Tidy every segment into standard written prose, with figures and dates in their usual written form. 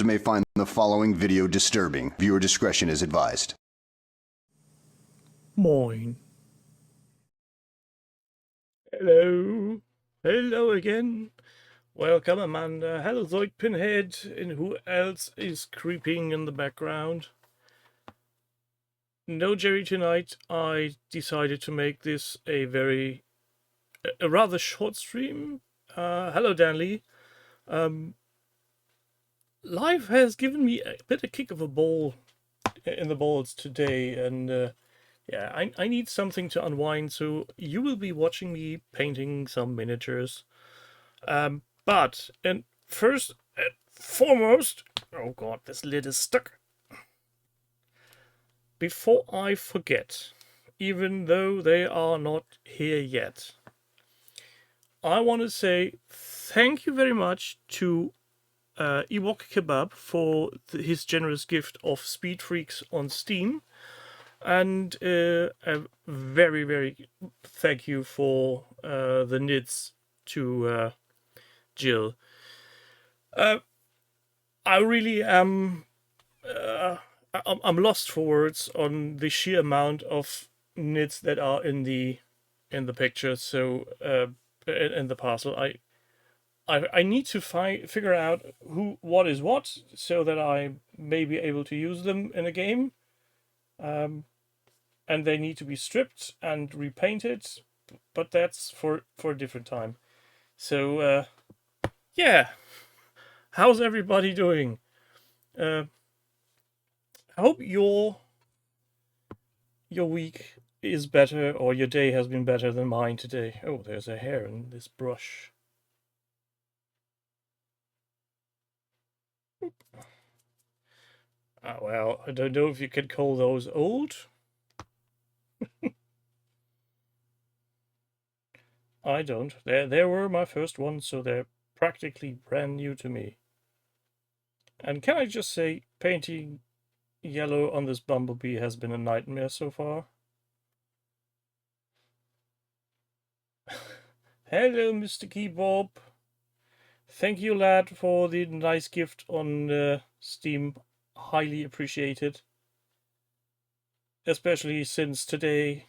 Viewers may find the following video disturbing. Viewer discretion is advised. Moin. Hello. Hello again. Welcome, Amanda. Hello, Zoid Pinhead. And who else is creeping in the background? No Jerry tonight. I decided to make this a rather short stream. Hello, Danley. Life has given me a bit of kick of a ball in the balls today, and yeah, I need something to unwind, so you will be watching me painting some miniatures. But, and first and foremost, oh god, this lid is stuck. Before I forget, even though they are not here yet, I want to say thank you very much to Ewok Kebab for his generous gift of Speed Freaks on Steam. And a very, very thank you for the knits to Jill. I really am. I'm lost for words on the sheer amount of knits that are in the picture. So in the parcel, I need to figure out what is what, so that I may be able to use them in a game. And they need to be stripped and repainted, but that's for a different time. So yeah, how's everybody doing? I hope your week is better, or your day has been better than mine today. Oh, there's a hair in this brush. Well, I don't know if you could call those old. I don't. They were my first ones, so they're practically brand new to me. And can I just say, painting yellow on this bumblebee has been a nightmare so far. Hello, Mr. Keybob. Thank you, lad, for the nice gift on Steam. Highly appreciated. Especially since today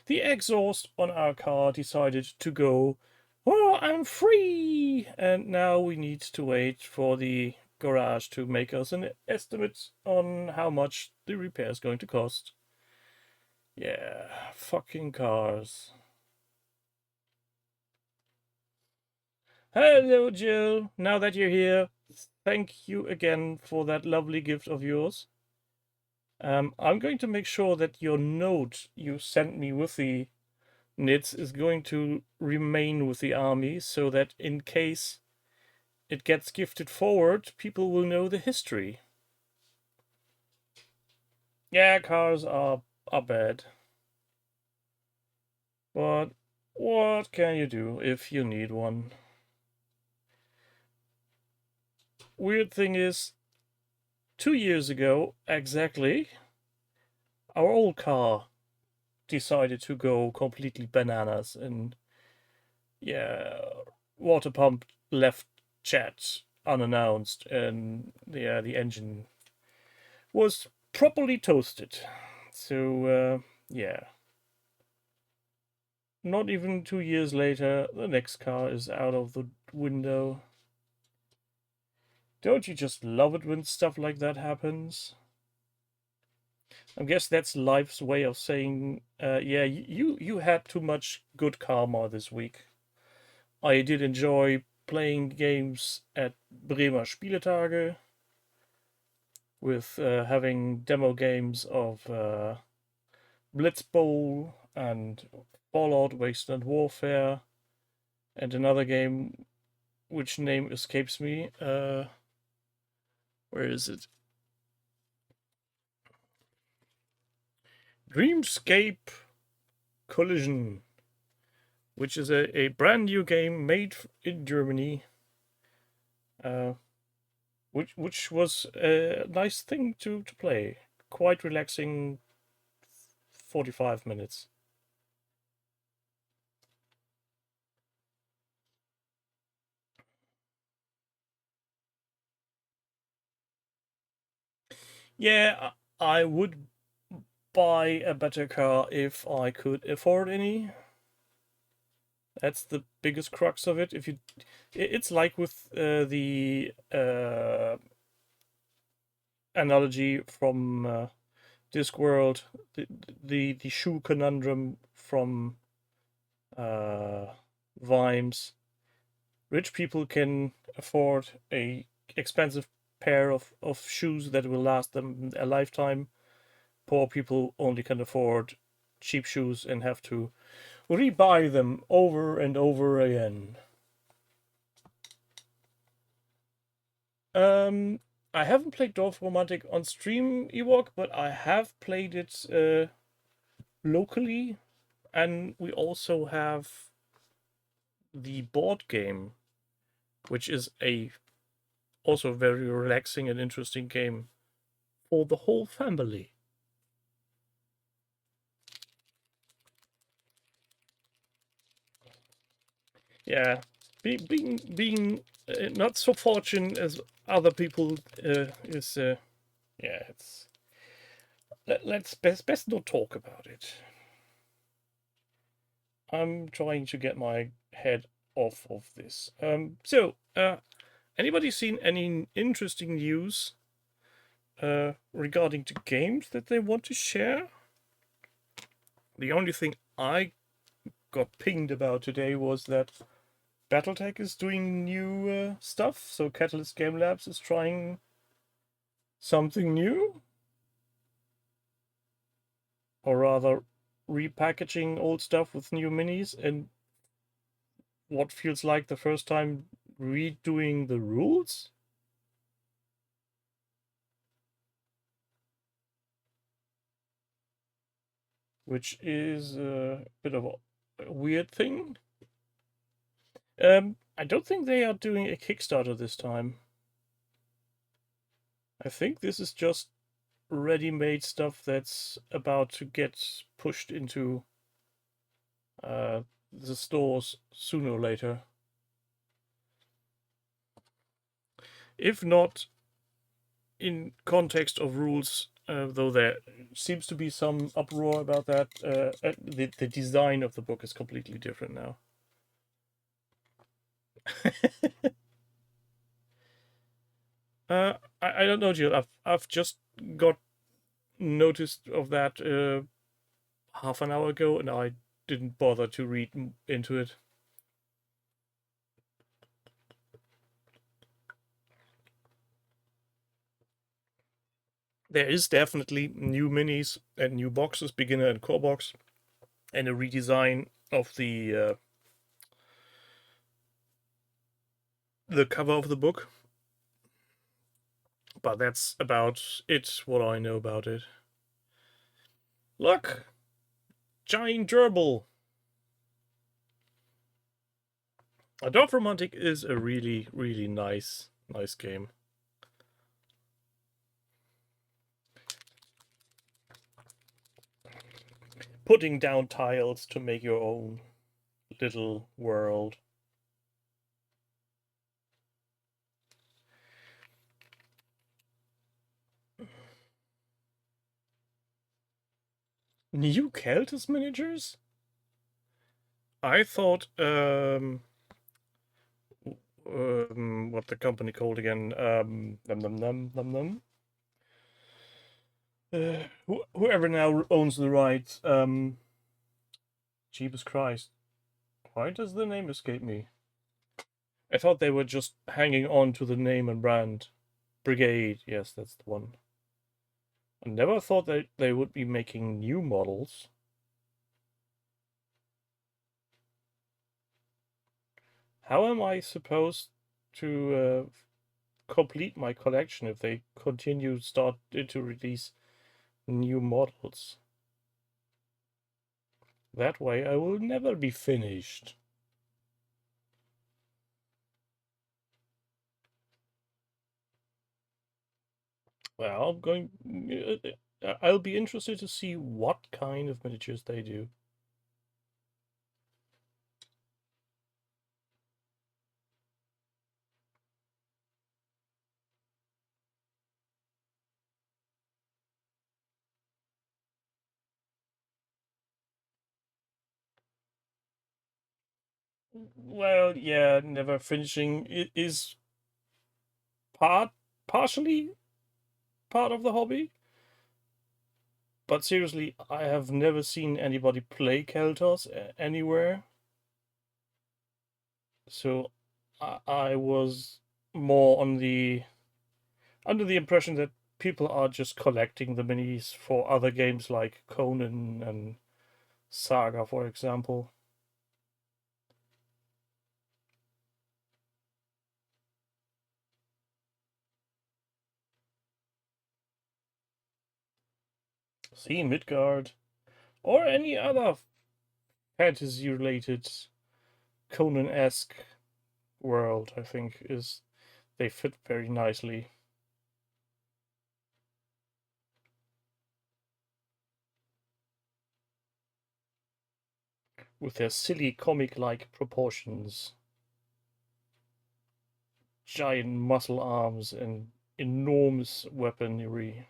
the exhaust on our car decided to go, oh, I'm free! And now we need to wait for the garage to make us an estimate on how much the repair is going to cost. Yeah, fucking cars. Hello, Jill. Now that you're here, thank you again for that lovely gift of yours. I'm going to make sure that your note you sent me with the knits is going to remain with the army, so that in case it gets gifted forward, people will know the history. Yeah, cars are bad. But what can you do if you need one? Weird thing is, 2 years ago, exactly, our old car decided to go completely bananas, and yeah, water pump left chat unannounced, and yeah, the engine was properly toasted. So yeah, not even 2 years later, the next car is out of the window. Don't you just love it when stuff like that happens? I guess that's life's way of saying, yeah, you had too much good karma this week. I did enjoy playing games at Bremer Spieletage with having demo games of Blitz Bowl and Fallout Wasteland Warfare, and another game which name escapes me. Where is it? Dreamscape Collision, which is a brand new game made in Germany, which was a nice thing to play. Quite relaxing, 45 minutes. Yeah, I would buy a better car if I could afford any. That's the biggest crux of it. If you, it's like with the analogy from Discworld, the shoe conundrum from Vimes. Rich people can afford a expensive pair of shoes that will last them a lifetime. Poor people only can afford cheap shoes and have to rebuy them over and over again. I haven't played Dorf Romantic on stream, Ewok, but I have played it locally, and we also have the board game, which is a also very relaxing and interesting game for the whole family. Yeah, being not so fortunate as other people is yeah, it's let's best not talk about it. I'm trying to get my head off of this. So anybody seen any interesting news regarding to games that they want to share? The only thing I got pinged about today was that BattleTech is doing new stuff. So Catalyst Game Labs is trying something new, or rather, repackaging old stuff with new minis and what feels like the first time redoing the rules. Which is a bit of a weird thing. I don't think they are doing a Kickstarter this time. I think this is just ready-made stuff that's about to get pushed into the stores sooner or later. If not in context of rules, though there seems to be some uproar about that, the design of the book is completely different now. I don't know, Jill. I've just got noticed of that half an hour ago, and I didn't bother to read into it. There is definitely new minis and new boxes, beginner and core box, and a redesign of the cover of the book. But that's about it. What I know about it. Look, giant gerbil. A Dwarf Romantic is a really, really nice game. Putting down tiles to make your own little world. New Keltis miniatures? I thought what the company called again? Whoever now owns the rights. Jeebus Christ. Why does the name escape me? I thought they were just hanging on to the name and brand. Brigade, yes, that's the one. I never thought that they would be making new models. How am I supposed to complete my collection if they continue to release new models? That way I will never be finished. Well, I'll be interested to see what kind of miniatures they do. Well, yeah, never finishing it is partially part of the hobby. But seriously, I have never seen anybody play Keltos anywhere. So I was more on the under the impression that people are just collecting the minis for other games like Conan and Saga, for example. See, Midgard, or any other fantasy related Conan esque world, I think is they fit very nicely with their silly comic like proportions, giant muscle arms, and enormous weaponry.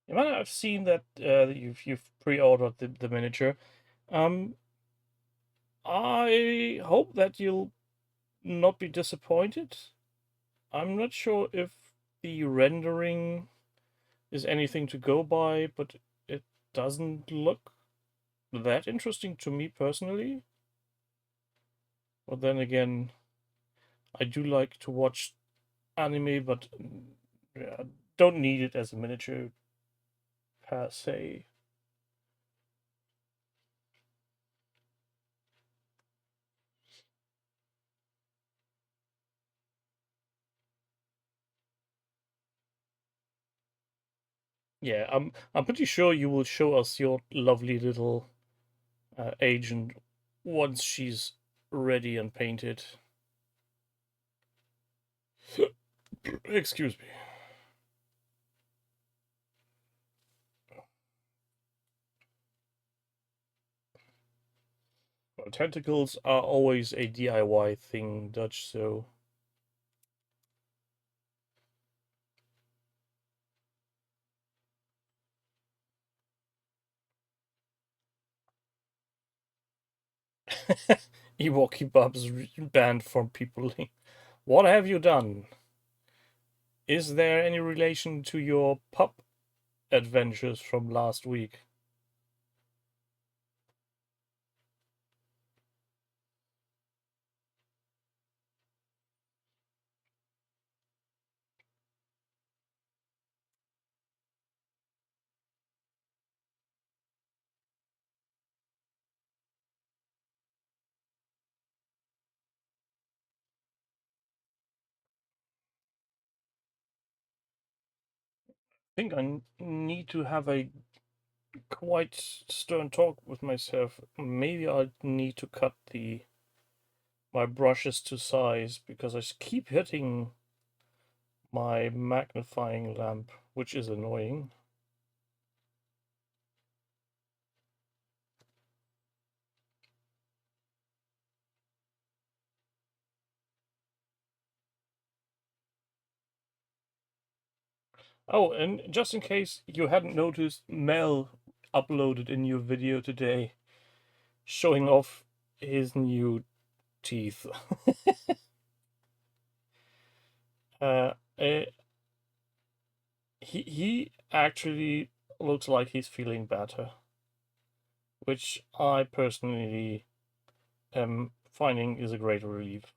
And I've seen that you've pre-ordered the miniature. Um, I hope that you'll not be disappointed. I'm not sure if the rendering is anything to go by, but it doesn't look that interesting to me personally. But then again, I do like to watch anime, but yeah, don't need it as a miniature per se. Yeah, I'm pretty sure you will show us your lovely little agent once she's ready and painted. Excuse me. Well, tentacles are always a DIY thing, Dutch, so. Ewok kebabs banned from people. What have you done? Is there any relation to your pup adventures from last week? I think I need to have a quite stern talk with myself. Maybe I need to cut the my brushes to size because I keep hitting my magnifying lamp, which is annoying. Oh, and just in case you hadn't noticed, Mel uploaded a new video today showing off his new teeth. uh, eh, he actually looks like he's feeling better, which I personally am finding is a great relief.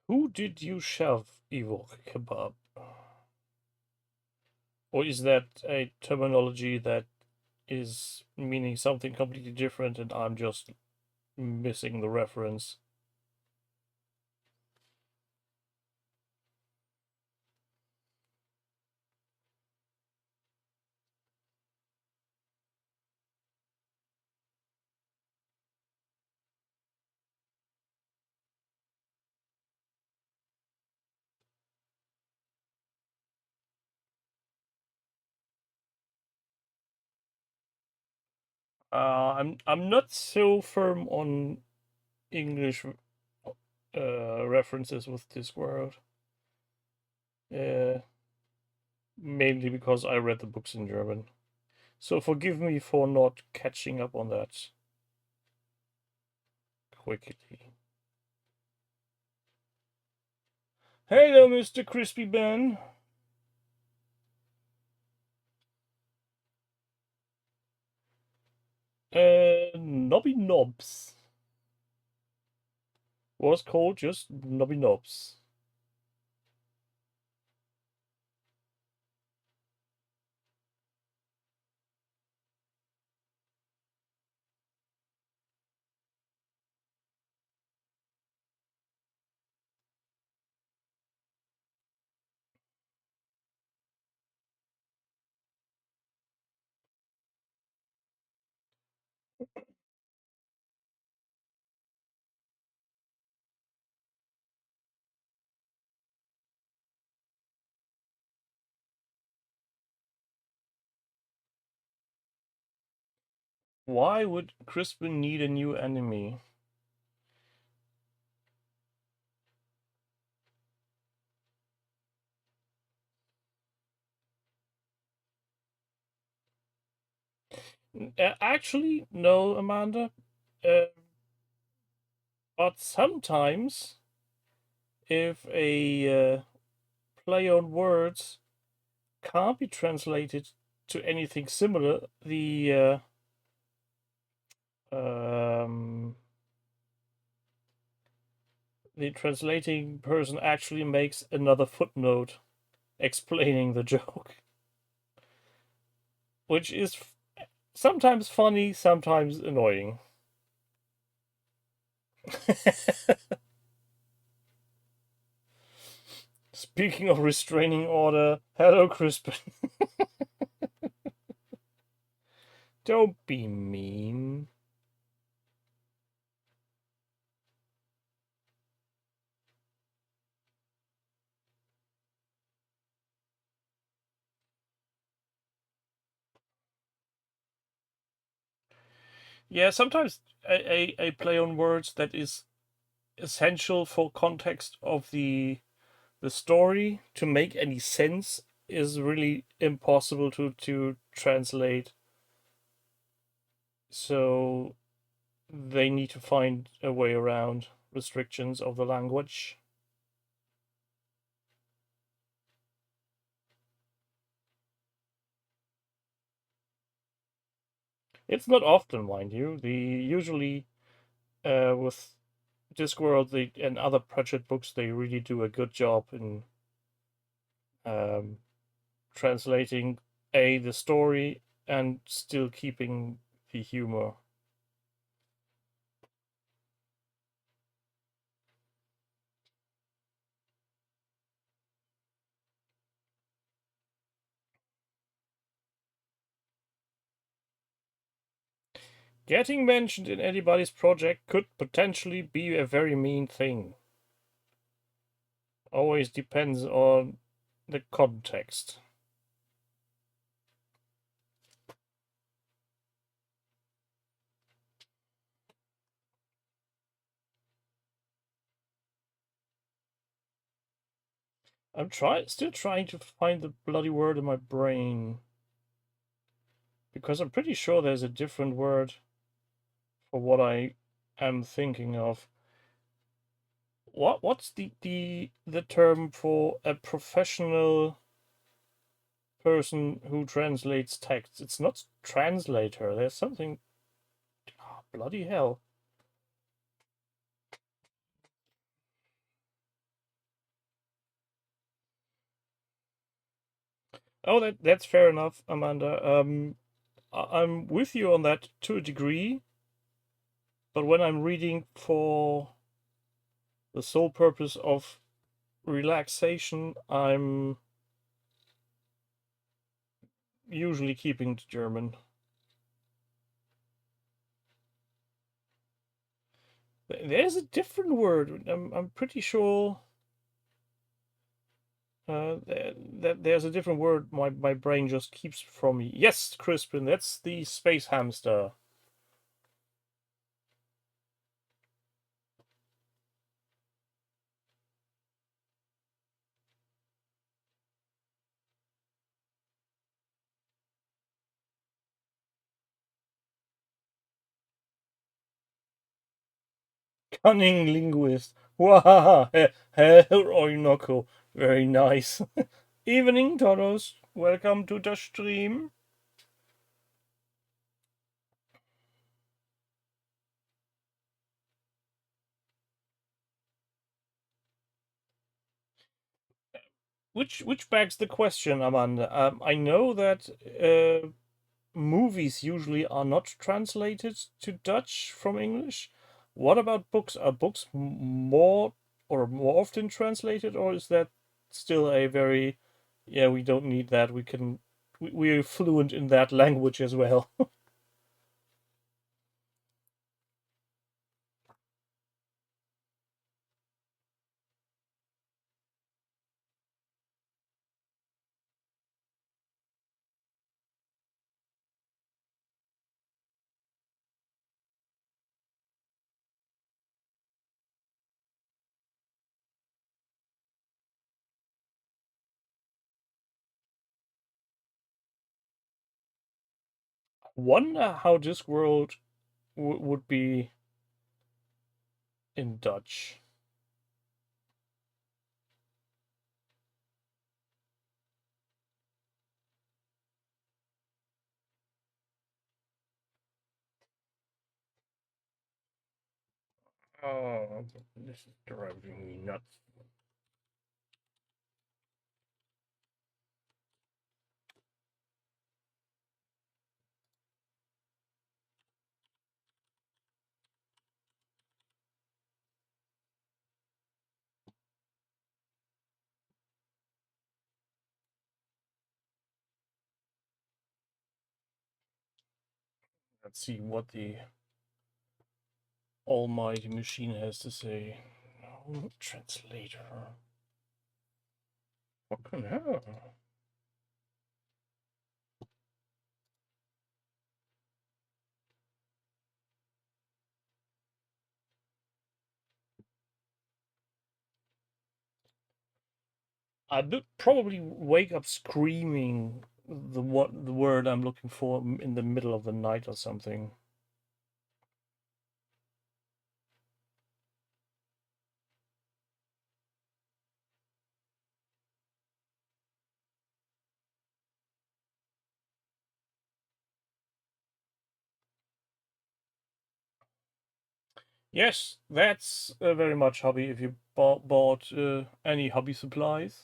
Who did you shove, Ewok Kebab? Or is that a terminology that is meaning something completely different and I'm just missing the reference? I'm not so firm on English references with Discworld. Mainly because I read the books in German. So forgive me for not catching up on that quickly. Hello, Mr. Crispy Ben. Nobby Knobs was called just Nobby Knobs. Why would Crispin need a new enemy? Actually, no, Amanda. But sometimes, if a play on words can't be translated to anything similar, um, the translating person actually makes another footnote explaining the joke, which is sometimes funny, sometimes annoying. Speaking of restraining order, hello, Crispin. Don't be mean. Yeah, sometimes a play on words that is essential for context of the story to make any sense is really impossible to translate. So they need to find a way around restrictions of the language. It's not often, mind you. The usually with Discworld and other Pratchett books, they really do a good job in um, translating the story and still keeping the humor. Getting mentioned in anybody's project could potentially be a very mean thing. Always depends on the context. I'm still trying to find the bloody word in my brain. Because I'm pretty sure there's a different word for what I am thinking of. What's the term for a professional person who translates text? It's not translator. There's something. Oh, bloody hell. Oh, that's fair enough, Amanda. I'm with you on that to a degree, but when I'm reading for the sole purpose of relaxation, I'm usually keeping to German. There's a different word. I'm pretty sure that there's a different word my brain just keeps from me. Yes, Crispin, that's the space hamster. Cunning linguist. Wahaha. Orinoco. Very nice. Evening, Toros. Welcome to the stream. Which begs the question, Amanda. I know that movies usually are not translated to Dutch from English. What about books? Are books more often translated, or is that still a very, yeah, we don't need that. We're fluent in that language as well. Wonder how this world would be in Dutch. Oh, this is driving me nuts. Let's see what the almighty machine has to say. No translator. Fucking hell. I would probably wake up screaming the word I'm looking for in the middle of the night or something. Yes, that's very much hobby. If you bought any hobby supplies,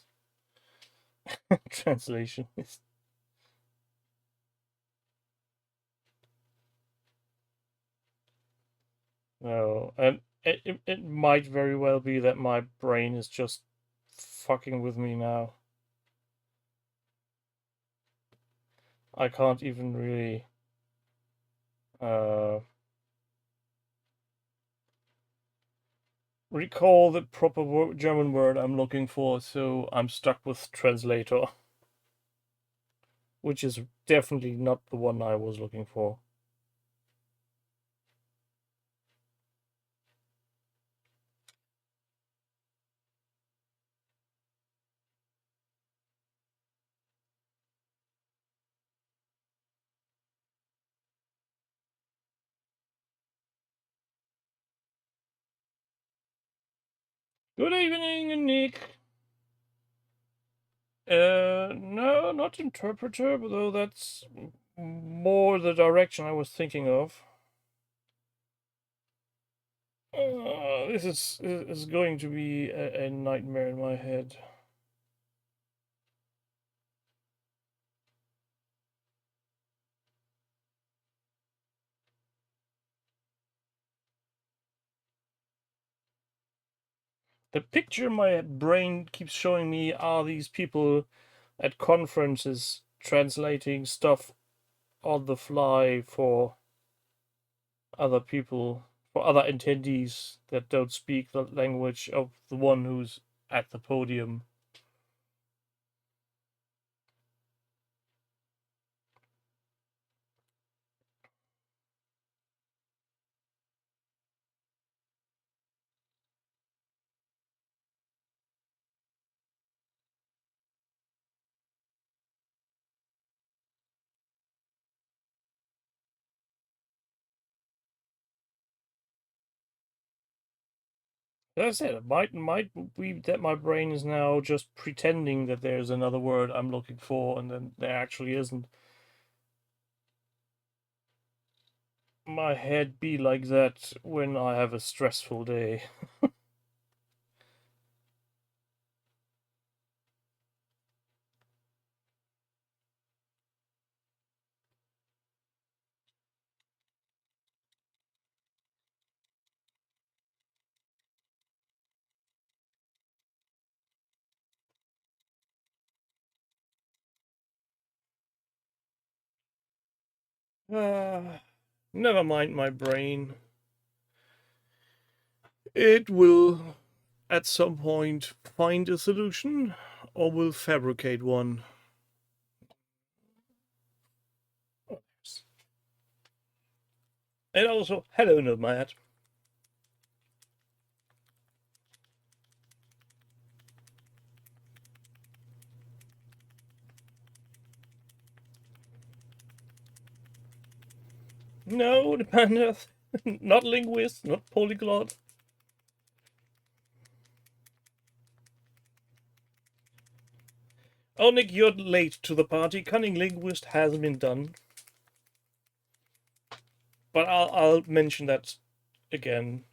translation is no, and it might very well be that my brain is just fucking with me now. I can't even really uh, recall the proper German word I'm looking for, so I'm stuck with translator, which is definitely not the one I was looking for. Good evening, Nick. No, not interpreter, though that's more the direction I was thinking of. This is going to be a nightmare in my head. The picture my brain keeps showing me are these people at conferences translating stuff on the fly for other people, for other attendees that don't speak the language of the one who's at the podium. As I said, it might be that my brain is now just pretending that there's another word I'm looking for, and then there actually isn't. My head be like that when I have a stressful day. Never mind my brain. It will, at some point, find a solution, or will fabricate one. And also, hello, Nomad. No, the panda, not linguist, not polyglot. Oh, Nick, you're late to the party. Cunning linguist has been done, but I'll mention that again.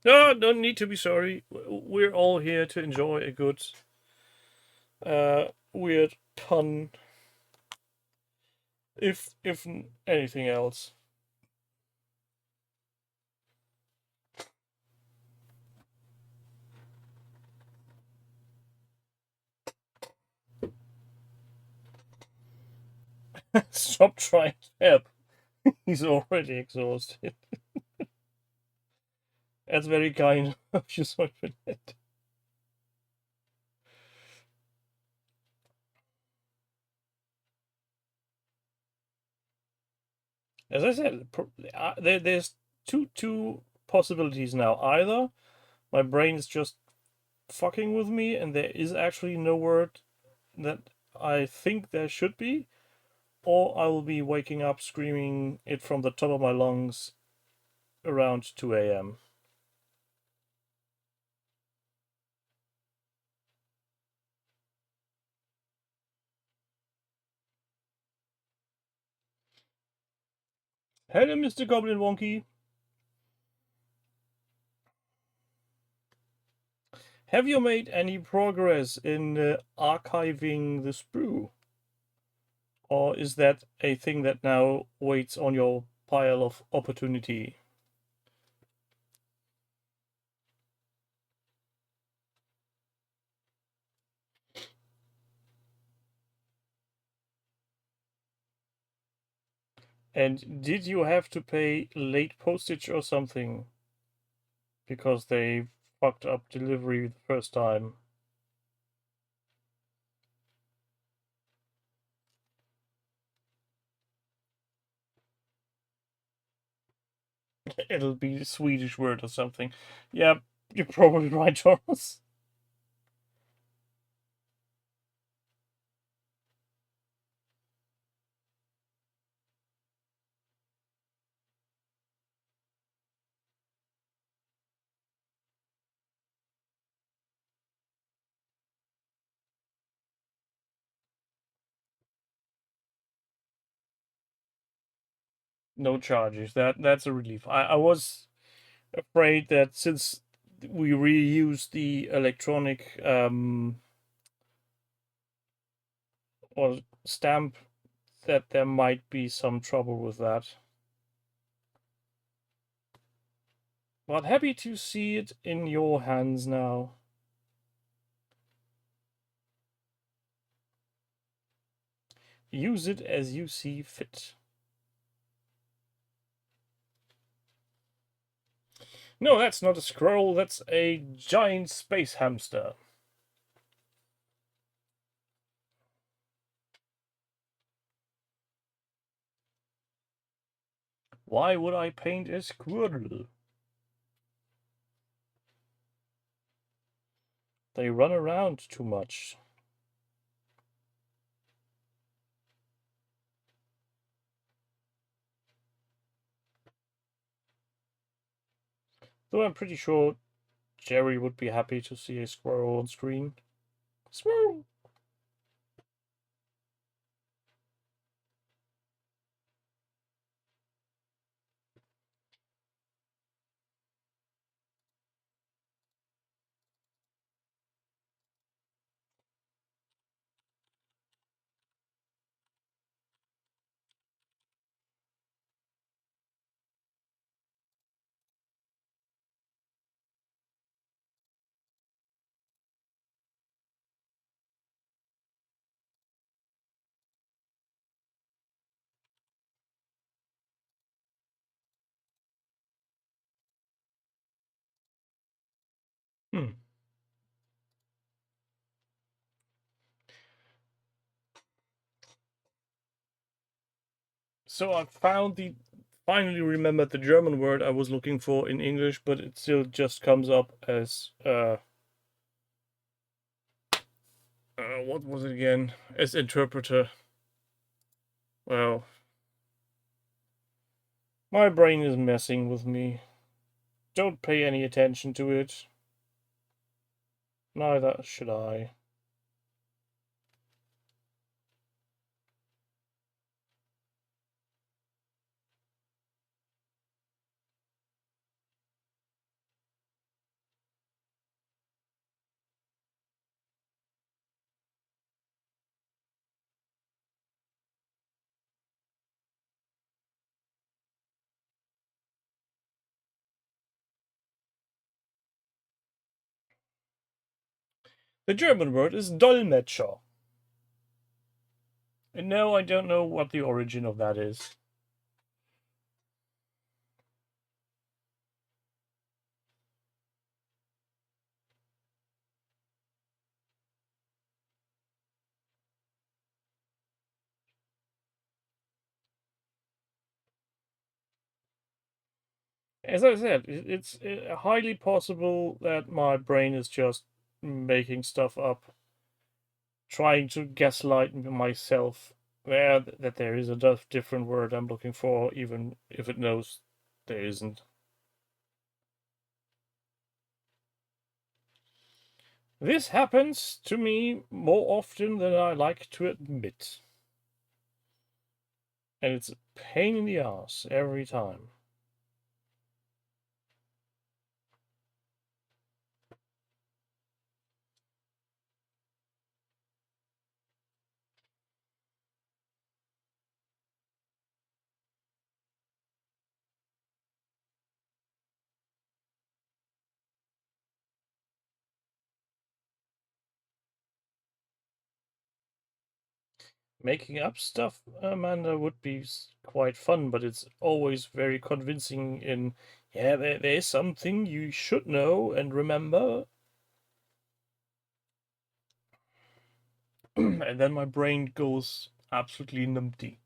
No, don't need to be sorry. We're all here to enjoy a good, weird pun. If anything else. Stop trying to help. He's already exhausted. That's very kind of you, sorry for that. As I said, there's two possibilities now. Either my brain is just fucking with me, and there is actually no word that I think there should be, or I will be waking up screaming it from the top of my lungs around 2 a.m. Hello, Mr. Goblin Wonky. Have you made any progress in archiving the sprue? Or is that a thing that now waits on your pile of opportunity? And did you have to pay late postage or something? Because they fucked up delivery the first time. It'll be a Swedish word or something. Yeah, you're probably right, Charles. No charges. That's a relief. I was afraid that since we reused the electronic or stamp, that there might be some trouble with that. But happy to see it in your hands now. Use it as you see fit. No, that's not a scroll, that's a giant space hamster. Why would I paint a squirrel? They run around too much. Though I'm pretty sure Jerry would be happy to see a squirrel on screen. Squirrel! Hmm. So I finally remembered the German word I was looking for in English, but it still just comes up as what was it again? As interpreter. Well, my brain is messing with me. Don't pay any attention to it. Neither should I. The German word is Dolmetscher. And no, I don't know what the origin of that is. As I said, it's highly possible that my brain is just making stuff up, trying to gaslight myself that there is a different word I'm looking for, even if it knows there isn't. This happens to me more often than I like to admit. And it's a pain in the ass every time. Making up stuff, Amanda, would be quite fun, but it's always very convincing in, yeah, there's something you should know and remember. And then my brain goes absolutely numpty.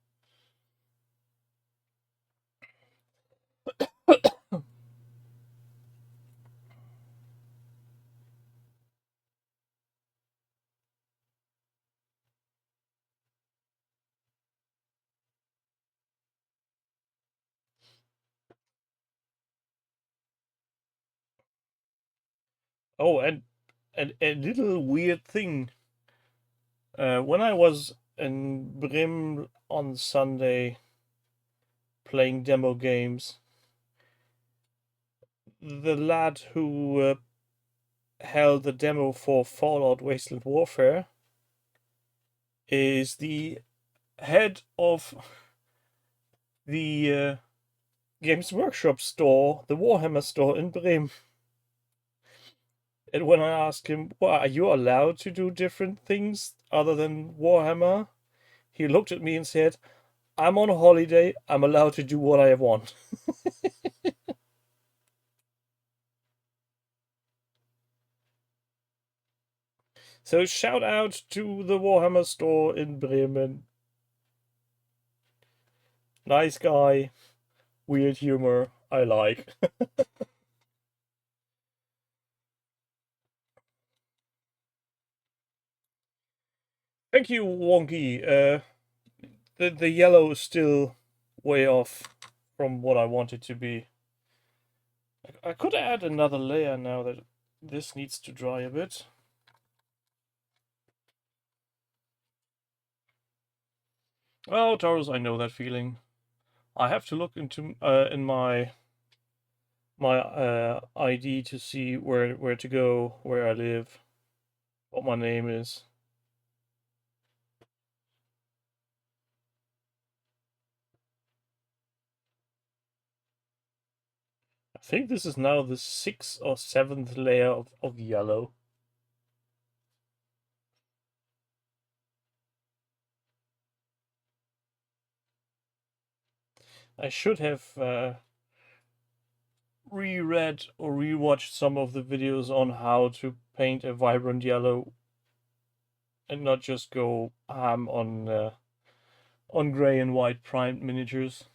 Oh, and a little weird thing. When I was in Bremen on Sunday playing demo games, the lad who held the demo for Fallout Wasteland Warfare is the head of the Games Workshop store, the Warhammer store in Bremen. And when I asked him, well, are you allowed to do different things other than Warhammer? He looked at me and said, I'm on a holiday, I'm allowed to do what I want. So shout out to the Warhammer store in Bremen. Nice guy, weird humor, I like. Thank you, Wonky. The yellow is still way off from what I want it to be. I could add another layer now that this needs to dry a bit. Oh, Taurus, I know that feeling. I have to look into in my ID to see where to go, where I live, what my name is. I think this is now the 6th or 7th layer of yellow. I should have reread or rewatched some of the videos on how to paint a vibrant yellow and not just go ham on gray and white primed miniatures.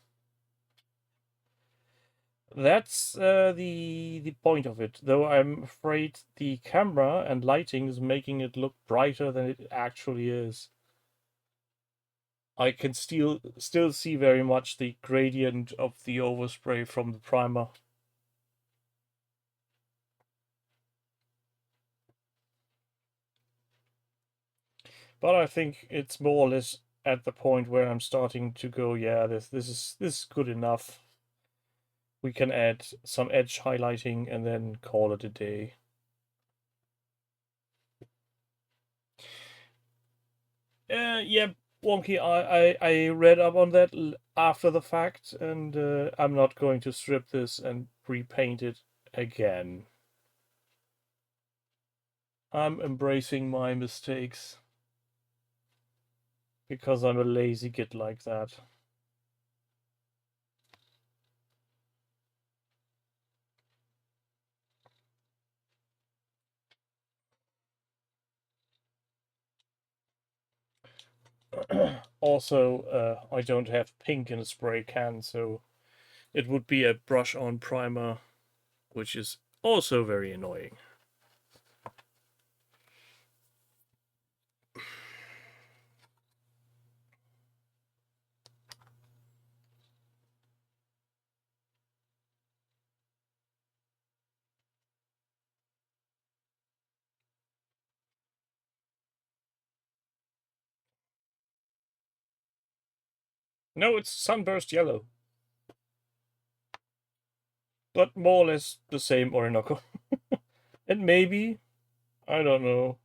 That's the point of it, though I'm afraid the camera and lighting is making it look brighter than it actually is. I can still see very much the gradient of the overspray from the primer. But I think it's more or less at the point where I'm starting to go, yeah, this is good enough. We can add some edge highlighting and then call it a day. Yeah, Wonky, I read up on that after the fact, and I'm not going to strip this and repaint it again. I'm embracing my mistakes because I'm a lazy git like that. Also, I don't have pink in a spray can, so it would be a brush-on primer, which is also very annoying. No, it's sunburst yellow. But more or less the same Orinoco. And maybe, I don't know.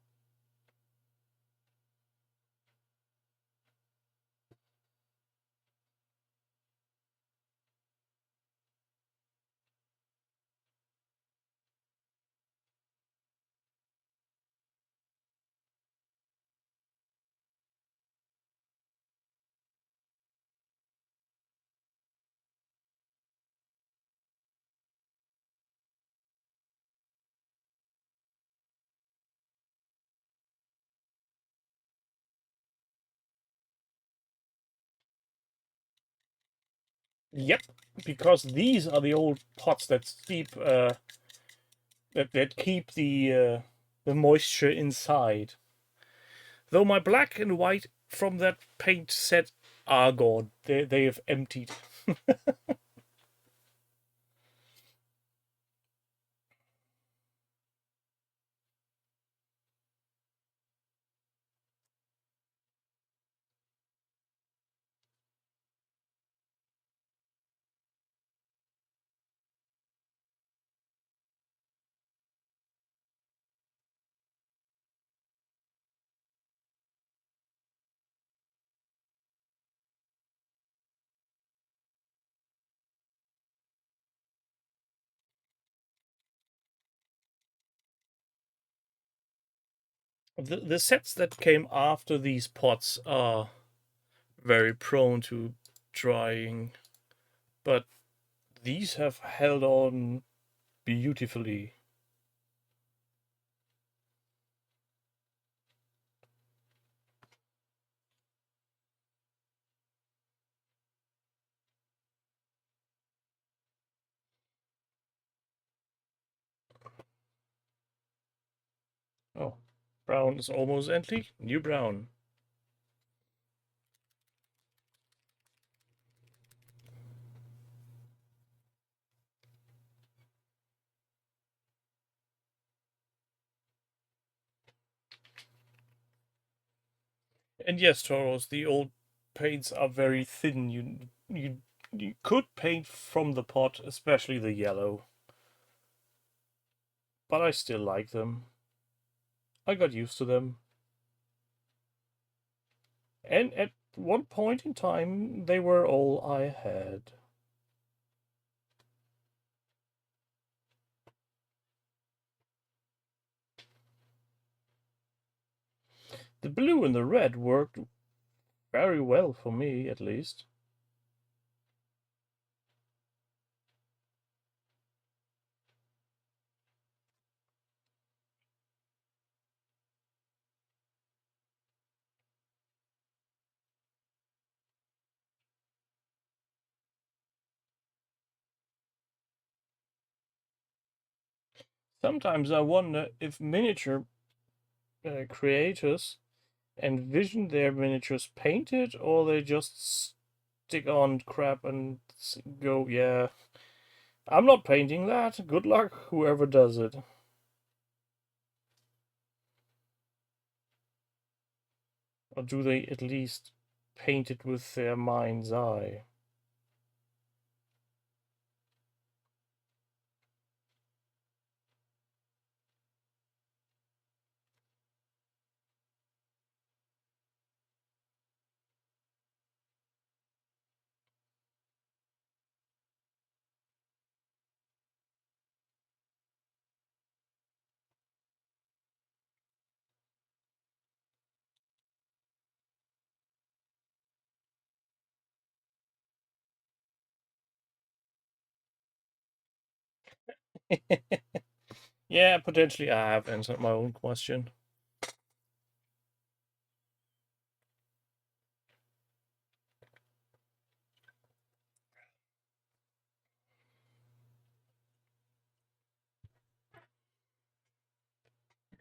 Yep, because these are the old pots that steep, that keep the moisture inside. Though my black and white from that paint set are gone. They have emptied. The sets that came after these pots are very prone to drying, but these have held on beautifully. Oh, brown is almost empty. New brown. And yes, Toros, the old paints are very thin. You could paint from the pot, especially the yellow, but I still like them. I got used to them. And at one point in time, they were all I had. The blue and the red worked very well for me, at least. Sometimes I wonder if miniature creators envision their miniatures painted, or they just stick on crap and go, yeah, I'm not painting that. Good luck, whoever does it. Or do they at least paint it with their mind's eye? Yeah, potentially I have answered my own question.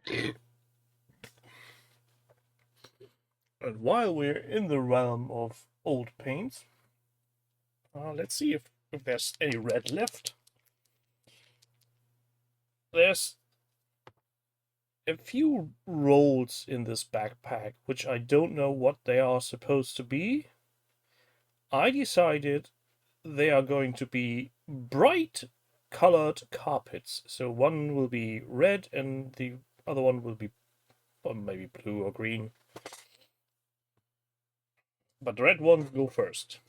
And while we're in the realm of old paints, let's see if there's any red left. There's a few rolls in this backpack, which I don't know what they are supposed to be. I decided they are going to be bright colored carpets. So one will be red and the other one will be maybe blue or green. But the red ones go first.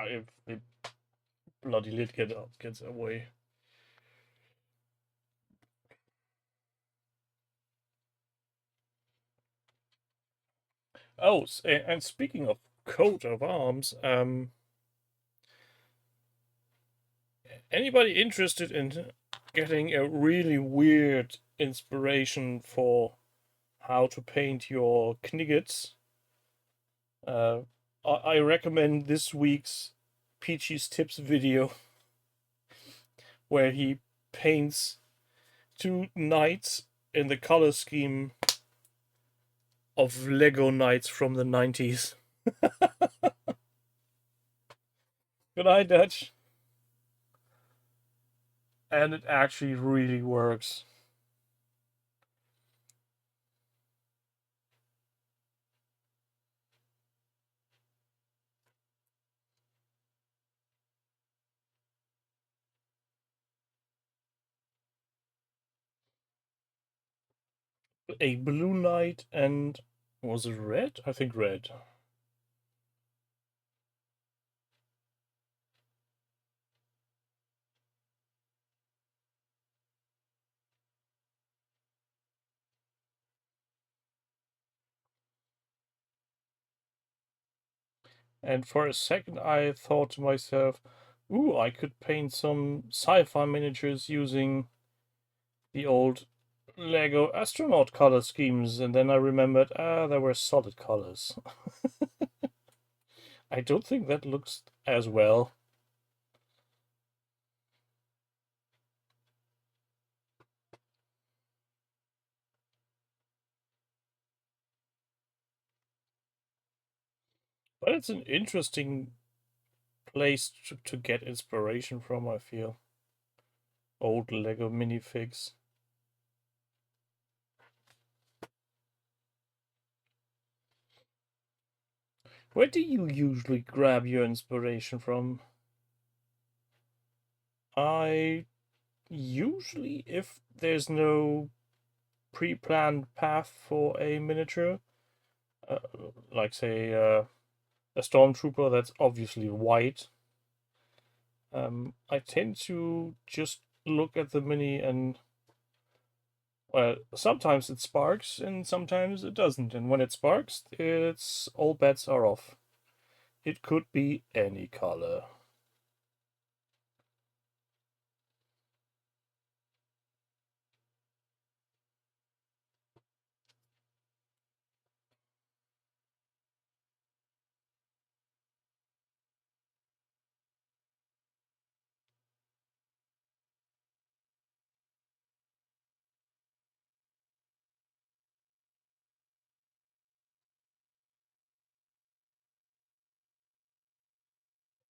If the bloody lid gets away. Oh, and speaking of coat of arms, anybody interested in getting a really weird inspiration for how to paint your kniggets? I recommend this week's Peachy's Tips video, where he paints two knights in the color scheme of Lego knights from the 90s. Good night, Dutch. And it actually really works. A blue knight and was it red? I think red. And for a second I thought to myself, ooh, I could paint some sci-fi miniatures using the old Lego astronaut color schemes, and then I remembered, there were solid colors. I don't think that looks as well. But it's an interesting place to get inspiration from, I feel. Old Lego minifigs. Where do you usually grab your inspiration from? I usually, if there's no pre-planned path for a miniature, uh, like say a stormtrooper that's obviously white, I tend to just look at the mini and, well, sometimes it sparks and sometimes it doesn't. And when it sparks, it's all bets are off. It could be any color.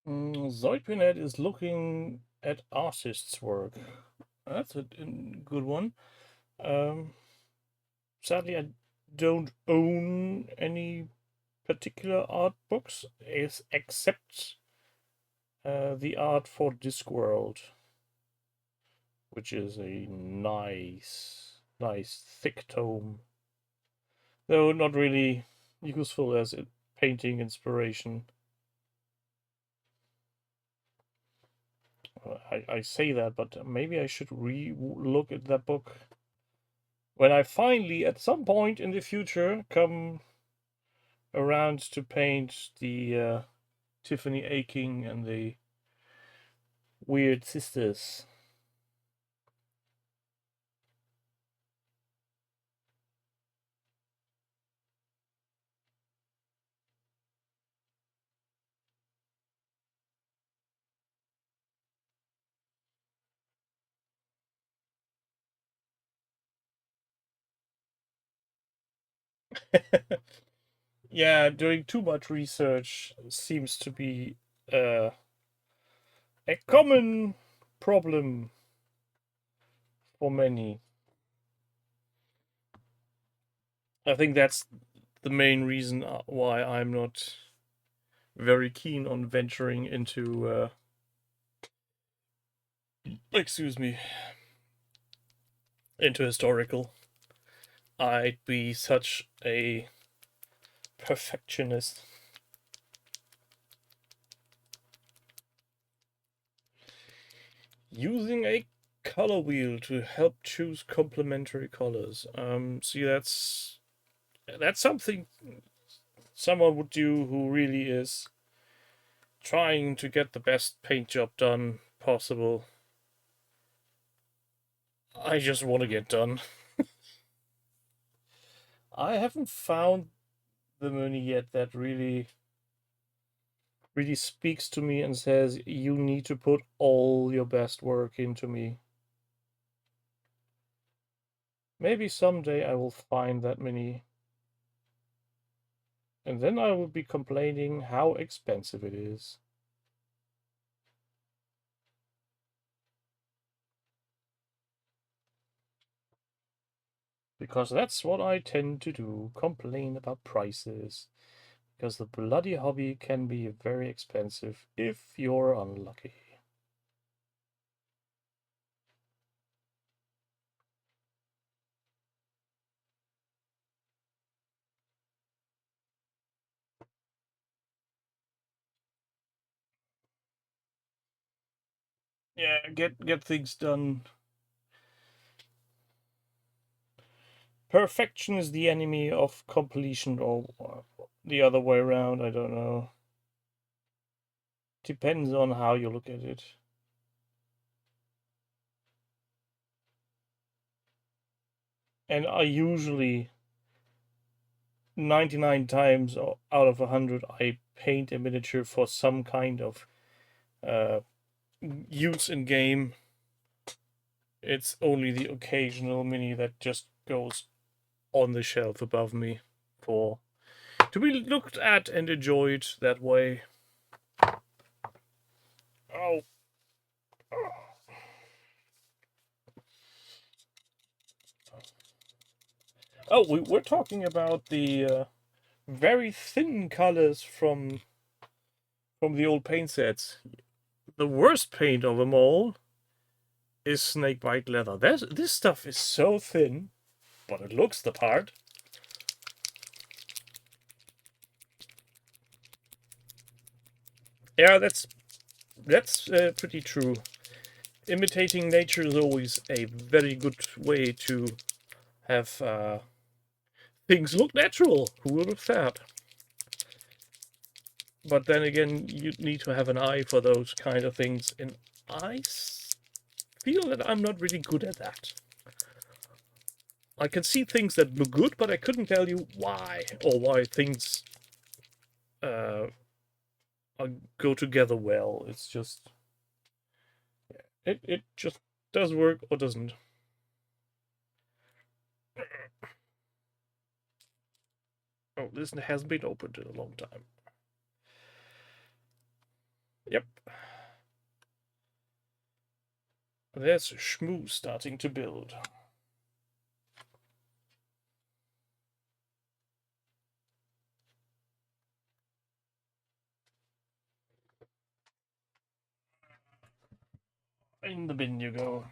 Zoidpinet is looking at artists' work. That's a good one. Um, Sadly, I don't own any particular art books, except the art for Discworld, which is a nice thick tome, though not really useful as a painting inspiration. I say that, but maybe I should re-look at that book when I finally, at some point in the future, come around to paint the Tiffany Aching and the Weird Sisters. Yeah, doing too much research seems to be uh, a common problem for many. I think that's the main reason why I'm not very keen on venturing into, excuse me, into historical. I'd be such a perfectionist. Using a color wheel to help choose complementary colors. See, that's something someone would do who really is trying to get the best paint job done possible. I just want to get done. I haven't found the money yet that really speaks to me and says you need to put all your best work into me. Maybe someday I will find that mini, and then I will be complaining how expensive it is. Because that's what I tend to do, complain about prices. Because the bloody hobby can be very expensive if you're unlucky. Yeah, get things done. Perfection is the enemy of completion, or the other way around, I don't know. Depends on how you look at it. And I usually, 99 times out of 100, I paint a miniature for some kind of uh, use in game. It's only the occasional mini that just goes on the shelf above me for to be looked at and enjoyed that way. Oh. Oh, we're talking about the very thin colors from the old paint sets. The worst paint of them all is snakebite leather. This stuff is so thin, but it looks the part. Yeah, that's pretty true. Imitating nature is always a very good way to have things look natural. Who would have thought? But then again, you need to have an eye for those kind of things, and I feel that I'm not really good at that. I can see things that look good, but I couldn't tell you why, or why things go together well. It's just it just does work or doesn't. Oh, this hasn't been opened in a long time. Yep. There's Shmoo starting to build. In the bin you go.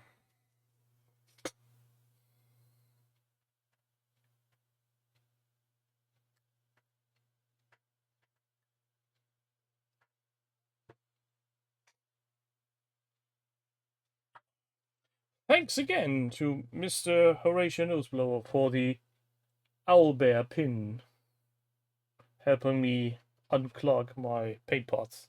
Thanks again to Mr. Horatio Noseblower for the owlbear pin, helping me unclog my paint pots.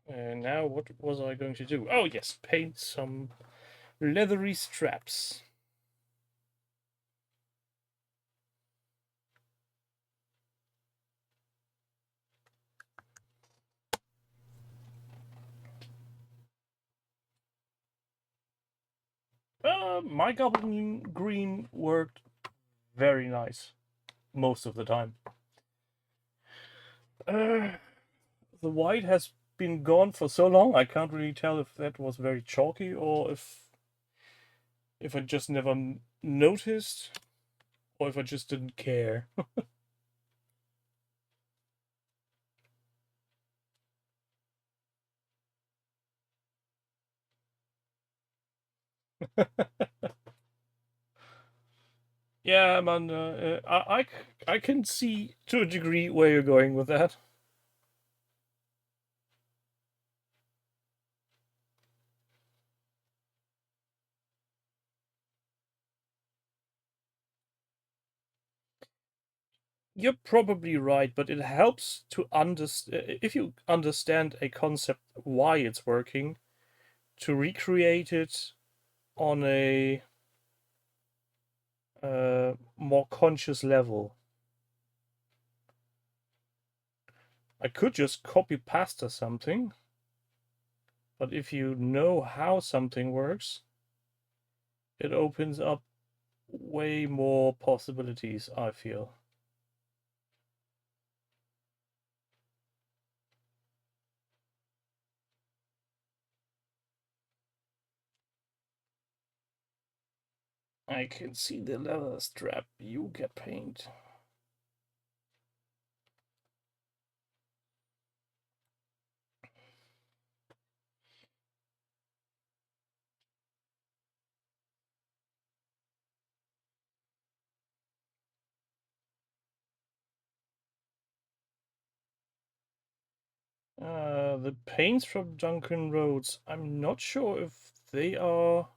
And now what was I going to do? Oh yes, paint some leathery straps. My goblin green worked very nice most of the time. The white has been gone for so long, I can't really tell if that was very chalky or if I just never noticed or if I just didn't care. Yeah, man, I can see to a degree where you're going with that. You're probably right, but it helps to understand if you understand a concept why it's working, to recreate it on a more conscious level. I could just copy pasta something, but if you know how something works, it opens up way more possibilities, I feel. I can see the leather strap. You get paint. The paints from Duncan Roads. I'm not sure if they are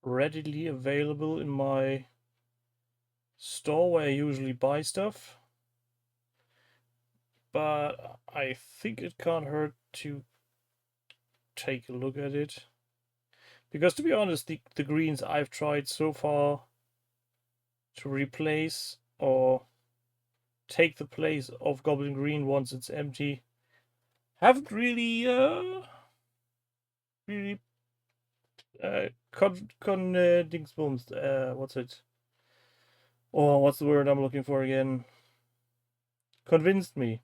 readily available in my store where I usually buy stuff. But I think it can't hurt to take a look at it. Because to be honest, the greens I've tried so far to replace or take the place of Goblin Green once it's empty haven't really really dingsbums, what's it? Oh, what's the word I'm looking for again? Convinced me.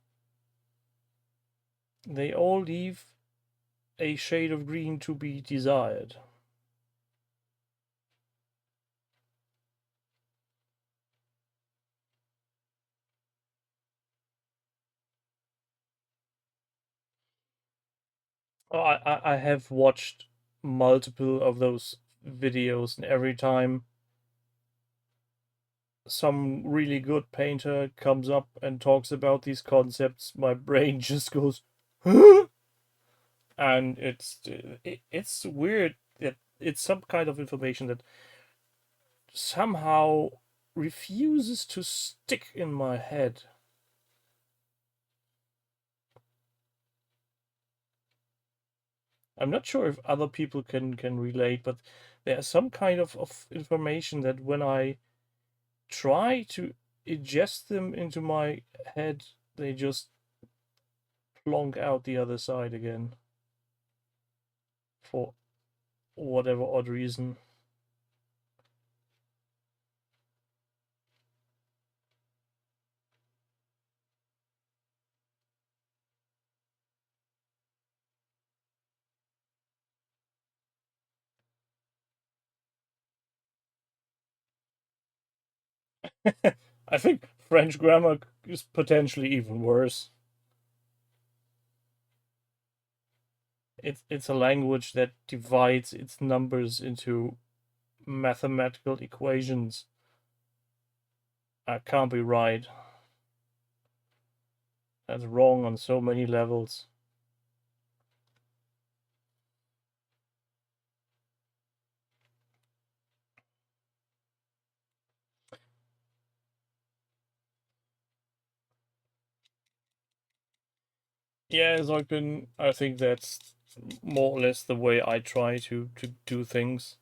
They all leave a shade of green to be desired. Oh, I have watched multiple of those videos, and every time some really good painter comes up and talks about these concepts, my brain just goes, huh? And it's weird that it's some kind of information that somehow refuses to stick in my head. I'm not sure if other people can relate, but there's some kind of information that when I try to ingest them into my head, they just plonk out the other side again for whatever odd reason. I think French grammar is potentially even worse. It's a language that divides its numbers into mathematical equations. That can't be right. That's wrong on so many levels. Yeah, Zoidpin, I think that's more or less the way I try to do things.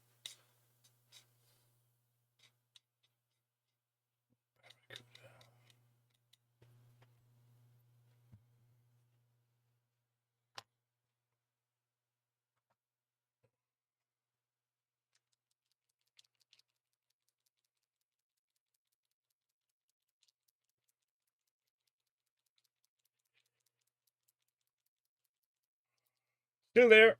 Still there.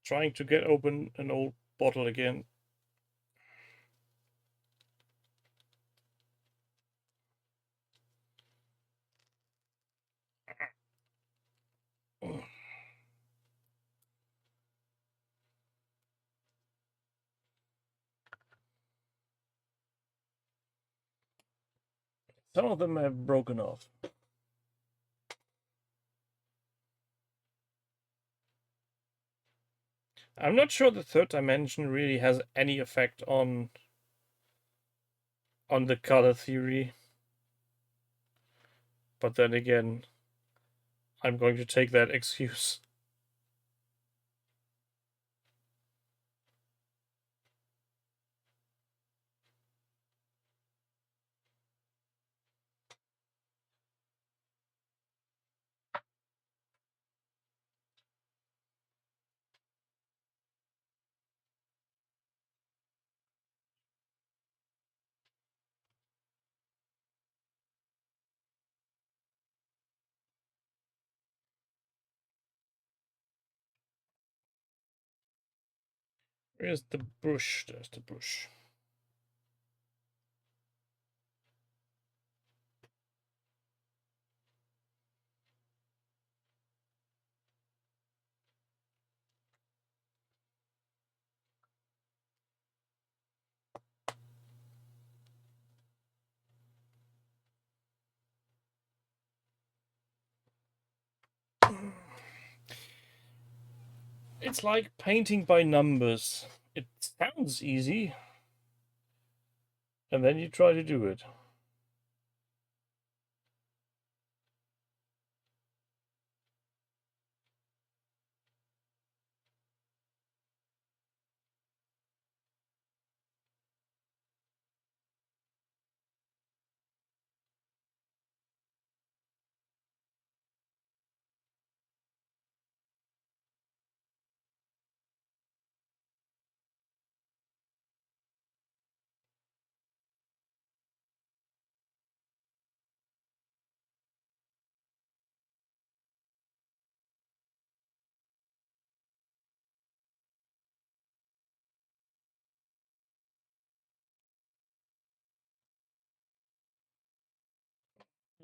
Trying to get open an old bottle again. Some of them have broken off. I'm not sure the third dimension really has any effect on the color theory. But then again, I'm going to take that excuse. Where's the brush? There's the brush. It's like painting by numbers. It sounds easy, and then you try to do it.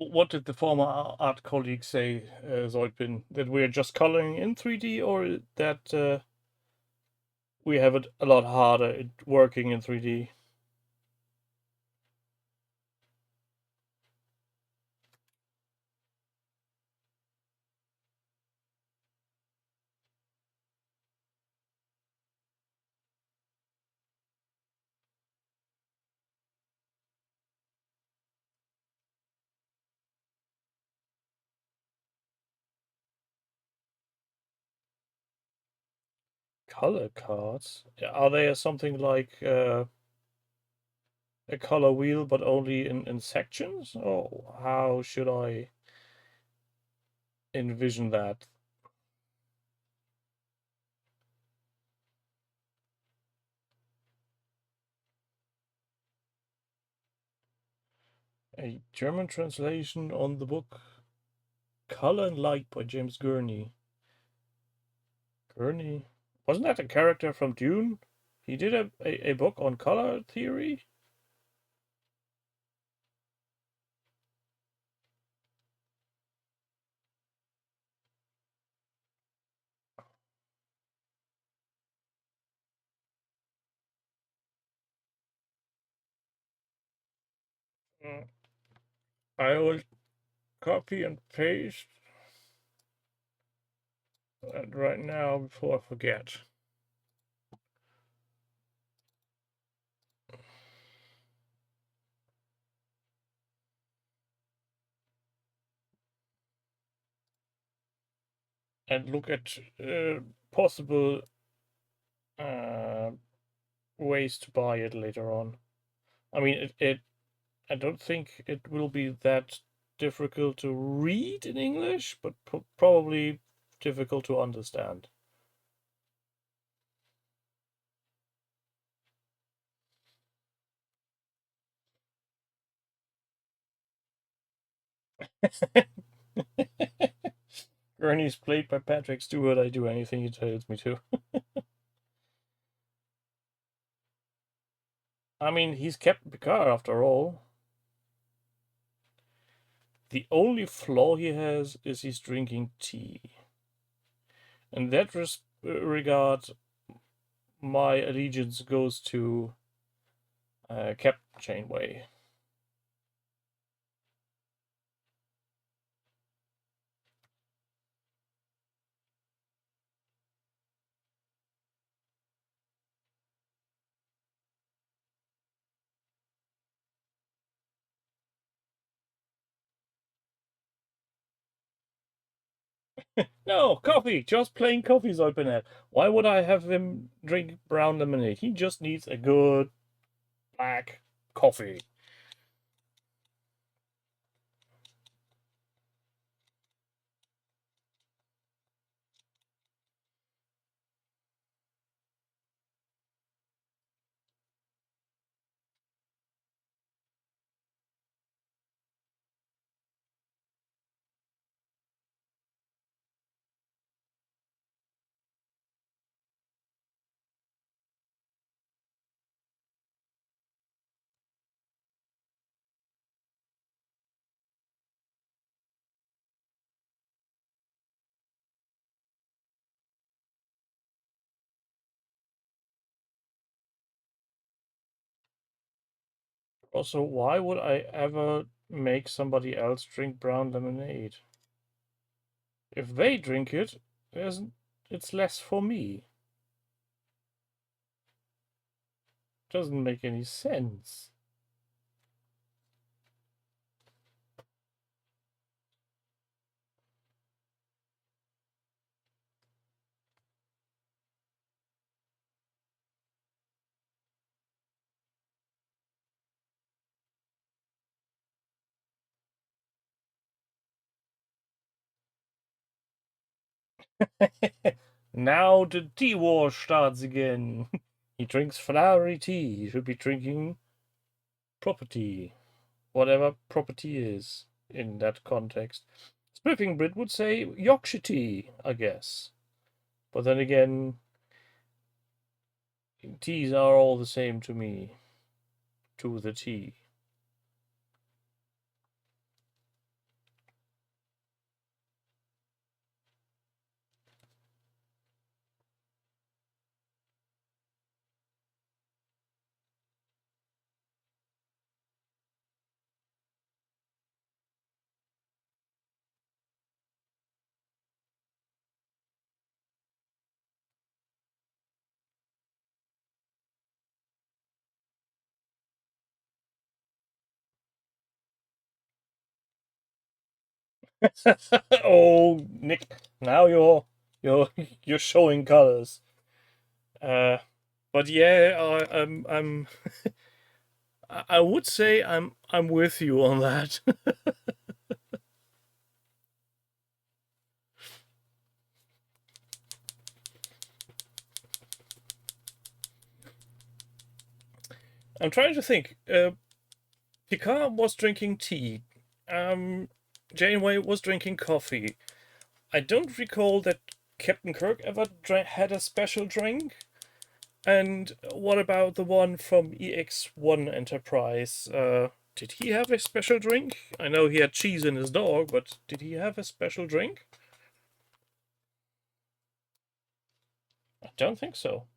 What did the former art colleague say, Zoidpin? That we're just coloring in 3D, or that we have it a lot harder at working in 3D? Color cards? Are they something like a color wheel, but only in sections? Or how should I envision that? A German translation on the book Color and Light by James Gurney. Gurney? Wasn't that a character from Dune? He did a book on color theory? I will copy and paste that right now before I forget. And look at possible ways to buy it later on. I mean, I don't think it will be that difficult to read in English, but probably difficult to understand. Gurney's played by Patrick Stewart. I do anything he tells me to. I mean, he's Captain Picard after all. The only flaw he has is he's drinking tea. In that regard, my allegiance goes to Captain Janeway. No, coffee! Just plain coffee's open air. Why would I have him drink brown lemonade? He just needs a good black coffee. Also, why would I ever make somebody else drink brown lemonade? If they drink it, it's less for me. Doesn't make any sense. Now the tea war starts again. He drinks flowery tea. He should be drinking property. Whatever property is in that context. Spiffing Brit would say Yorkshire tea, I guess. But then again, teas are all the same to me. To the tea. Oh, Nick, now you're showing colors. Uh, but yeah, I would say I'm with you on that. I'm trying to think. Picard was drinking tea. Um, Janeway was drinking coffee. I don't recall that Captain Kirk ever had a special drink. And what about the one from EX1 Enterprise? Did he have a special drink? I know he had cheese in his dog, but did he have a special drink? I don't think so.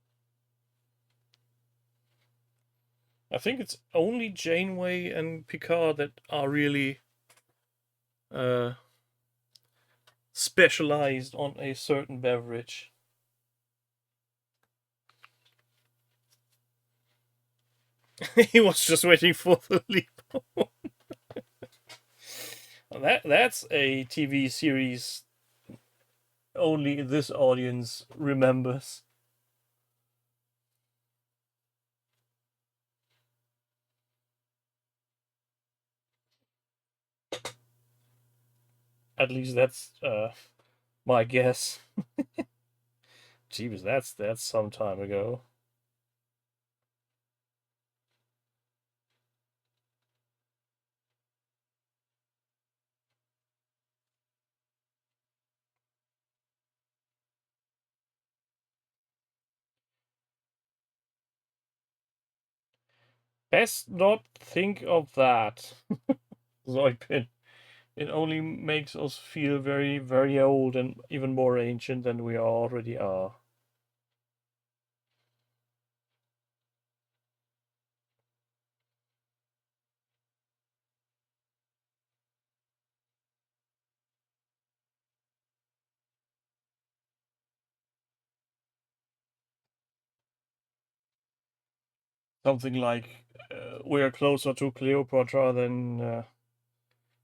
I think it's only Janeway and Picard that are really uh, specialized on a certain beverage. He was just waiting for the leap. That's a TV series only this audience remembers. At least that's my guess. Jeebus, that's some time ago. Best not think of that, Zoidpin. It only makes us feel very, very old and even more ancient than we already are. Something like we are closer to Cleopatra than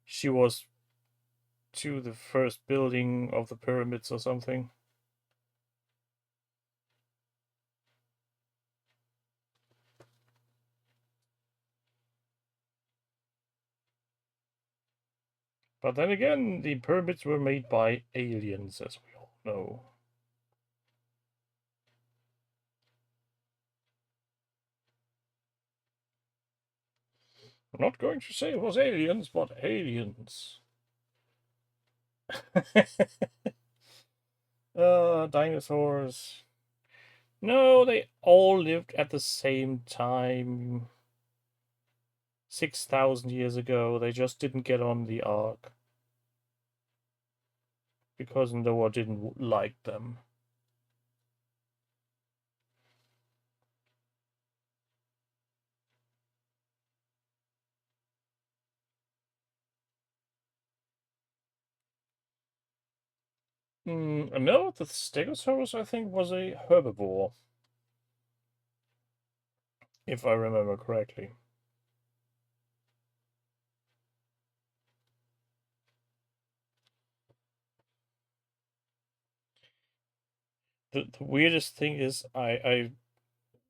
she was to the first building of the pyramids or something. But then again, the pyramids were made by aliens, as we all know. I'm not going to say it was aliens, but aliens. Dinosaurs. No, they all lived at the same time 6,000 years ago. They just didn't get on the Ark because Noah didn't like them. No, the Stegosaurus, I think, was a herbivore, if I remember correctly. The weirdest thing is, I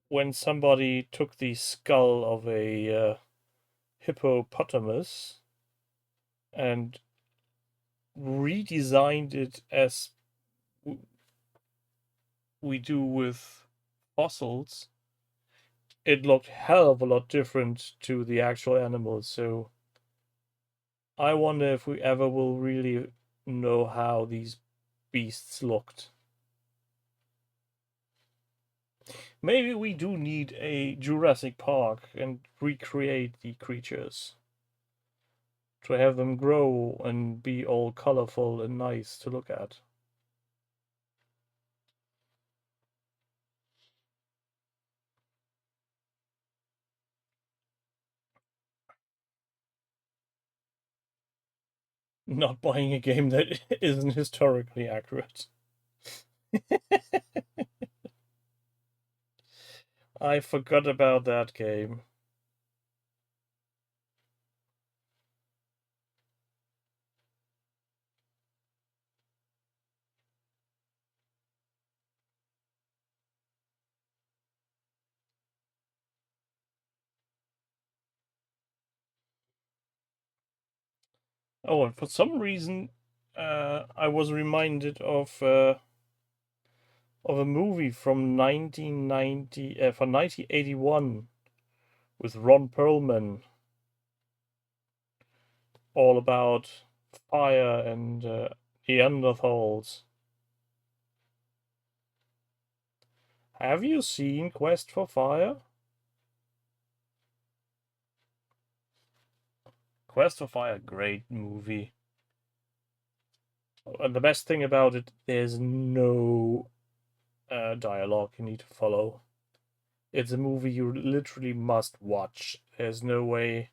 when somebody took the skull of a hippopotamus and redesigned it as we do with fossils, it looked hell of a lot different to the actual animals. So I wonder if we ever will really know how these beasts looked. Maybe we do need a Jurassic Park and recreate the creatures to have them grow and be all colorful and nice to look at. Not buying a game that isn't historically accurate. I forgot about that game. Oh, and for some reason, I was reminded of a movie from 1981 with Ron Perlman, all about fire and Neanderthals. Have you seen Quest for Fire? Quest for Fire, great movie. And the best thing about it, there's no dialogue you need to follow. It's a movie you literally must watch. There's no way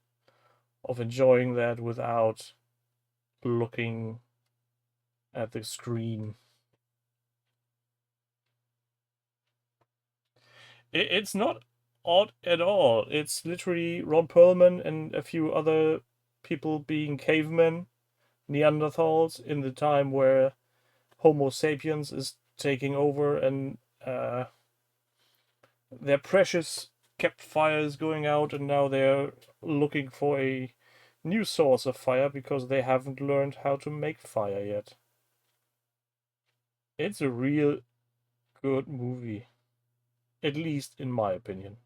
of enjoying that without looking at the screen. It's not odd at all. It's literally Ron Perlman and a few other people being cavemen, Neanderthals, in the time where Homo sapiens is taking over, and their precious kept fire is going out, and now they're looking for a new source of fire because they haven't learned how to make fire yet. It's a real good movie, at least in my opinion.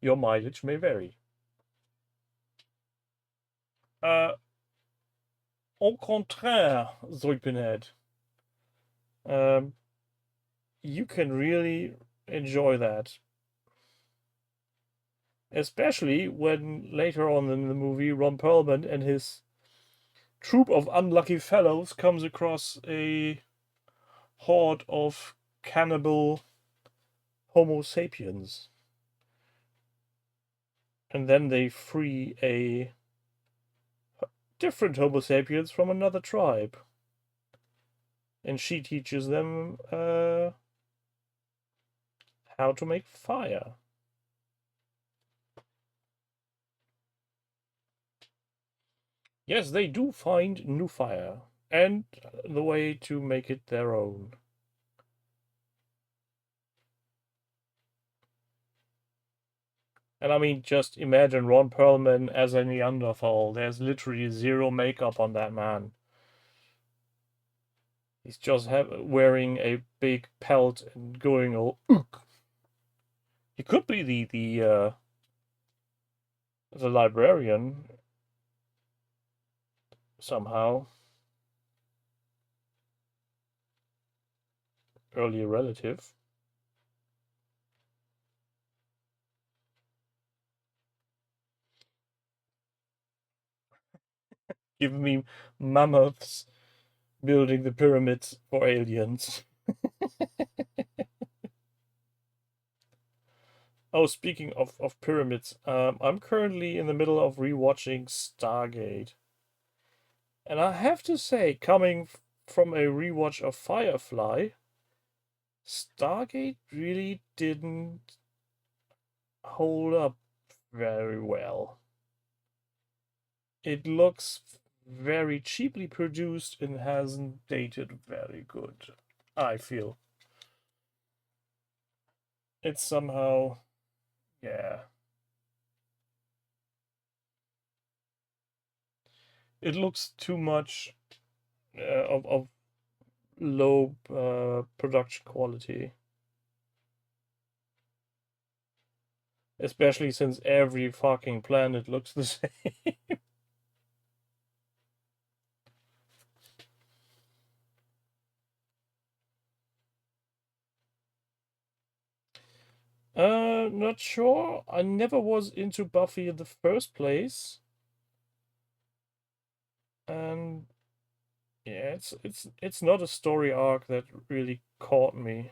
Your mileage may vary. Au contraire, Pinhead. You can really enjoy that. Especially when later on in the movie, Ron Perlman and his troop of unlucky fellows comes across a horde of cannibal Homo sapiens. And then they free a different Homo sapiens from another tribe. And she teaches them how to make fire. Yes, they do find new fire and the way to make it their own. And I mean, just imagine Ron Perlman as a Neanderthal. There's literally zero makeup on that man. He's just wearing a big pelt and going all ook. He could be the librarian somehow. Earlier relative. Give me mammoths building the pyramids for aliens. Oh, speaking of pyramids, I'm currently in the middle of rewatching Stargate. And I have to say, coming from a rewatch of Firefly, Stargate really didn't hold up very well. It looks very cheaply produced and hasn't dated very good, I feel. It's somehow, yeah. It looks too much of low production quality. Especially since every fucking planet looks the same. Not sure. I never was into Buffy in the first place. And yeah, it's not a story arc that really caught me.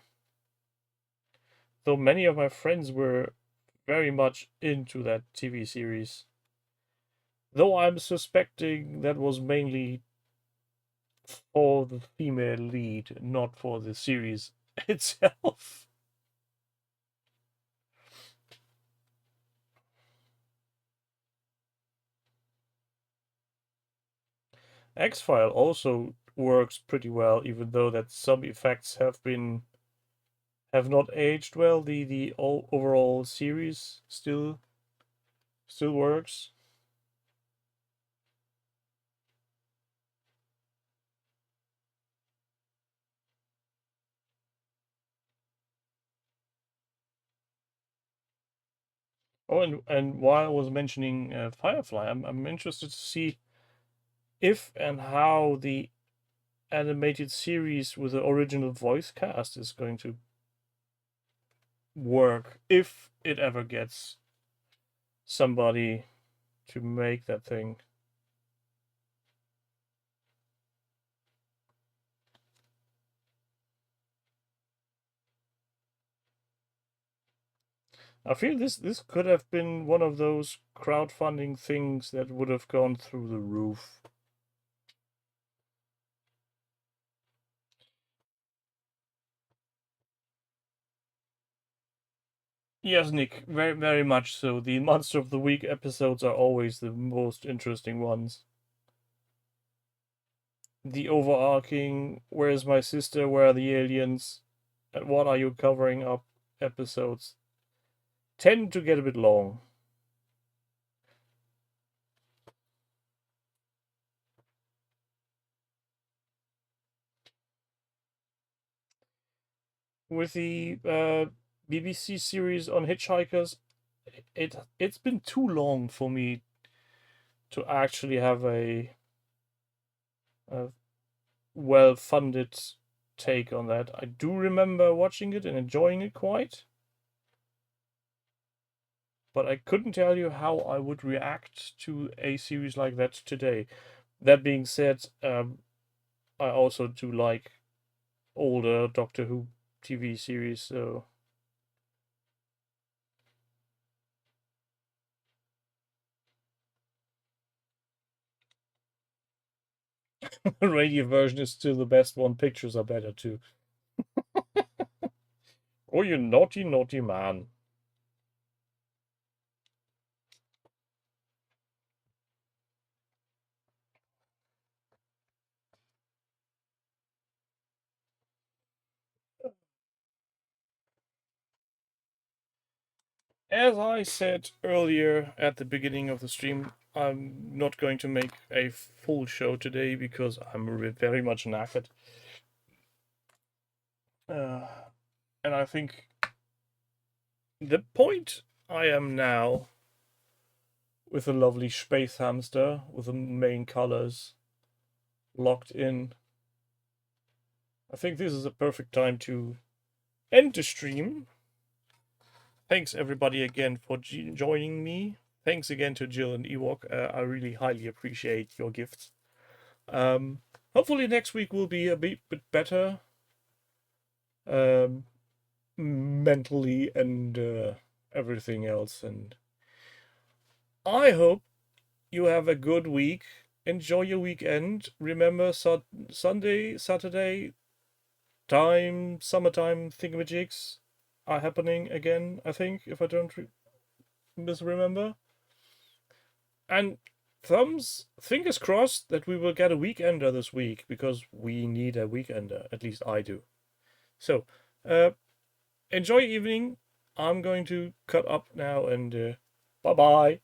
Though many of my friends were very much into that TV series. Though I'm suspecting that was mainly for the female lead, not for the series itself. X-File also works pretty well, even though that some effects have not aged well. The overall series still works. Oh, and while I was mentioning Firefly, I'm interested to see if and how the animated series with the original voice cast is going to work, if it ever gets somebody to make that thing. I feel this could have been one of those crowdfunding things that would have gone through the roof. Yes, Nick, very much so. The Monster of the Week episodes are always the most interesting ones. The overarching "Where is my sister? Where are the aliens? And what are you covering up?" episodes tend to get a bit long. With the BBC series on hitchhikers, it's been too long for me to actually have a well-funded take on that. I do remember watching it and enjoying it quite, but I couldn't tell you how I would react to a series like that today. That being said, I also do like older Doctor Who TV series, so the radio version is still the best one. Pictures are better too. Oh, you naughty, naughty man. As I said earlier at the beginning of the stream, I'm not going to make a full show today because I'm very much knackered. Uh, and I think the point I am now, with a lovely space hamster with the main colors locked in, I think this is a perfect time to end the stream. Thanks everybody again for joining me. Thanks again to Jill and Ewok. I really highly appreciate your gifts. Hopefully next week will be a bit better, um, mentally and everything else. And I hope you have a good week. Enjoy your weekend. Remember, Sunday, Saturday, summertime thingamajigs are happening again, I think, if I don't misremember. And fingers crossed that we will get a weekender this week, because we need a weekender. At least I do. So, enjoy your evening. I'm going to cut up now, and bye bye.